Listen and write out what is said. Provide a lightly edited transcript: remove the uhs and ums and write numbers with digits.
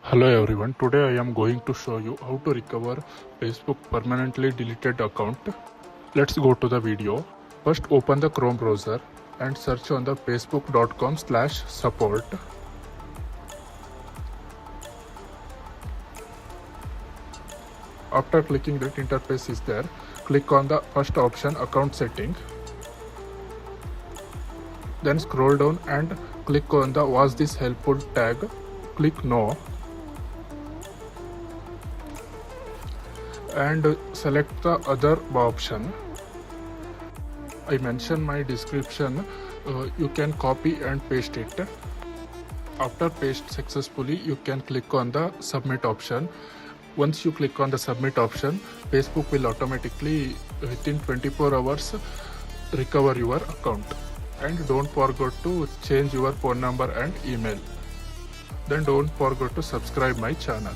Hello everyone, today I am going to show you how to recover Facebook permanently deleted account. Let's go to the video. First open the Chrome browser and search on the facebook.com/support. After clicking that interface is there, click on the first option account setting. Then scroll down and click on the was this helpful tag. Click no. And select the other option. I mention my description. You can copy and paste it. After paste successfully, you can click on the submit option. Once you click on the submit option, Facebook will automatically within 24 hours recover your account. And don't forget to change your phone number and email. Then don't forget to subscribe my channel.